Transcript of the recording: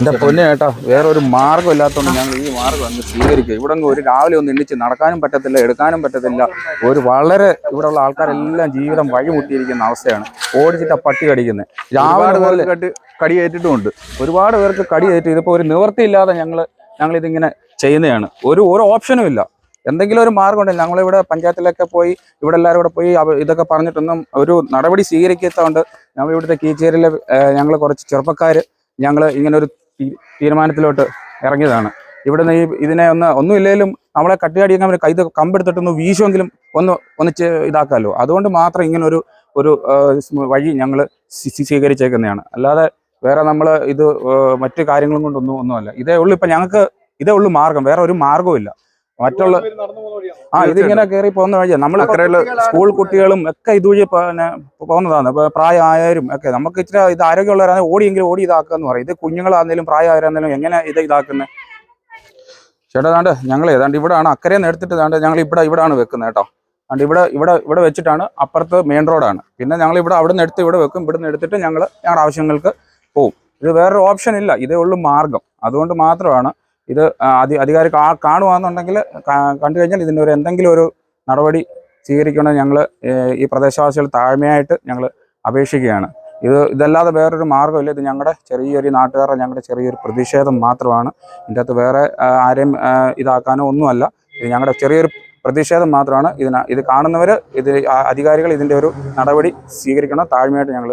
എൻ്റെ പൊന്നെ കേട്ടോ, വേറൊരു മാർഗ്ഗം ഇല്ലാത്തതുകൊണ്ട് ഞങ്ങൾ ഈ മാർഗ്ഗം അങ്ങ് സ്വീകരിക്കുക. ഇവിടെ ഒരു രാവിലെ ഒന്ന് എണ്ണിച്ച് നടക്കാനും പറ്റത്തില്ല, എടുക്കാനും പറ്റത്തില്ല. വളരെ ഇവിടെയുള്ള ആൾക്കാരെല്ലാം ജീവിതം വഴിമുട്ടിയിരിക്കുന്ന അവസ്ഥയാണ്. ഓടിച്ചിട്ട് പട്ടി കടിക്കുന്നത്. രാവിലെ മുതൽ കടിയേറ്റിട്ടുമുണ്ട്. ഒരുപാട് പേർക്ക് കടിയേറ്റ്. ഇതിപ്പോൾ ഒരു നിവൃത്തിയില്ലാതെ ഞങ്ങളിതിങ്ങനെ ചെയ്യുന്നതാണ്. ഒരു ഓപ്ഷനും ഇല്ല. എന്തെങ്കിലും ഒരു മാർഗ്ഗം ഉണ്ടല്ലോ. ഞങ്ങളിവിടെ പഞ്ചായത്തിലൊക്കെ പോയി ഇവിടെ എല്ലാവരും കൂടെ പോയി ഇതൊക്കെ പറഞ്ഞിട്ടൊന്നും ഒരു നടപടി സ്വീകരിക്കാത്തതുകൊണ്ട് ഞങ്ങൾ ഇവിടുത്തെ കീച്ചേരിയിലെ ഞങ്ങൾ കുറച്ച് ചെറുപ്പക്കാർ ഞങ്ങൾ ഇങ്ങനെ ഒരു തീരുമാനത്തിലോട്ട് ഇറങ്ങിയതാണ്. ഇവിടുന്ന് ഇതിനെ ഒന്നുമില്ലെങ്കിലും നമ്മളെ കട്ടിയാടിയേക്കാൻ കൈ കമ്പെടുത്തിട്ടൊന്ന് വീശുമെങ്കിലും ഒന്ന് ഇതാക്കാമല്ലോ. അതുകൊണ്ട് മാത്രം ഇങ്ങനെ ഒരു വഴി ഞങ്ങൾ സ്വീകരിച്ചേക്കുന്നതാണ്. അല്ലാതെ വേറെ നമ്മൾ ഇത് മറ്റു കാര്യങ്ങളും കൊണ്ടൊന്നുമല്ല. ഇതേ ഉള്ളൂ. ഇപ്പം ഞങ്ങൾക്ക് ഇതേ ഉള്ളൂ മാർഗം. വേറെ ഒരു മാർഗവും ഇല്ല. മറ്റുള്ള ഇതിങ്ങനെ കയറി പോകുന്ന വഴിയാണ്. നമ്മൾ സ്കൂൾ കുട്ടികളും ഒക്കെ ഇതുവഴി പോകുന്നതാണ്. ഇപ്പോൾ പ്രായമായവരും ഒക്കെ നമുക്ക് ഇച്ചിരി ഇത് ആരോഗ്യമുള്ളവരാണെങ്കിൽ ഓടി ഇതാക്കുക എന്ന് പറയും. ഇത് കുഞ്ഞുങ്ങളാണെങ്കിലും പ്രായമായവരാണെങ്കിലും എങ്ങനെ ഇതാക്കുന്നത്? ചേട്ടാ താണ്ട് ഞങ്ങൾ ഏതാണ്ട് ഇവിടെയാണ് അക്കരയിൽ നിന്ന് എടുത്തിട്ട് താണ്ട് ഞങ്ങൾ ഇവിടെയാണ് വെക്കുന്നത് കേട്ടോ. അതുകൊണ്ട് ഇവിടെ വെച്ചിട്ടാണ്. അപ്പുറത്ത് മെയിൻ റോഡാണ്. പിന്നെ ഞങ്ങൾ അവിടെ നിന്ന് എടുത്ത് ഇവിടെ വെക്കും. ഇവിടെ നിന്ന് എടുത്തിട്ട് ഞങ്ങളുടെ ആവശ്യങ്ങൾക്ക് പോവും. ഇത് വേറൊരു ഓപ്ഷൻ ഇല്ല. ഇതേ ഉള്ളൂ മാർഗം. അതുകൊണ്ട് മാത്രമാണ് ഇത് അധികാരി കാണുകയാണെന്നുണ്ടെങ്കിൽ കണ്ടു കഴിഞ്ഞാൽ ഇതിൻ്റെ എന്തെങ്കിലും ഒരു നടപടി സ്വീകരിക്കണമെന്ന് ഞങ്ങൾ ഈ പ്രദേശവാസികൾ താഴ്മയായിട്ട് ഞങ്ങൾ അപേക്ഷിക്കുകയാണ്. ഇതല്ലാതെ വേറൊരു മാർഗ്ഗമില്ല. ഇത് ഞങ്ങളുടെ ഞങ്ങളുടെ ചെറിയൊരു പ്രതിഷേധം മാത്രമാണ്. ഇതിൻ്റെ അകത്ത് വേറെ ആരെയും ഇതാക്കാനോ ഒന്നുമല്ല. ഇത് ഞങ്ങളുടെ ചെറിയൊരു പ്രതിഷേധം മാത്രമാണ്. ഇത് കാണുന്നവർ അധികാരികൾ ഇതിൻ്റെ ഒരു നടപടി സ്വീകരിക്കണം താഴ്മയായിട്ട് ഞങ്ങൾ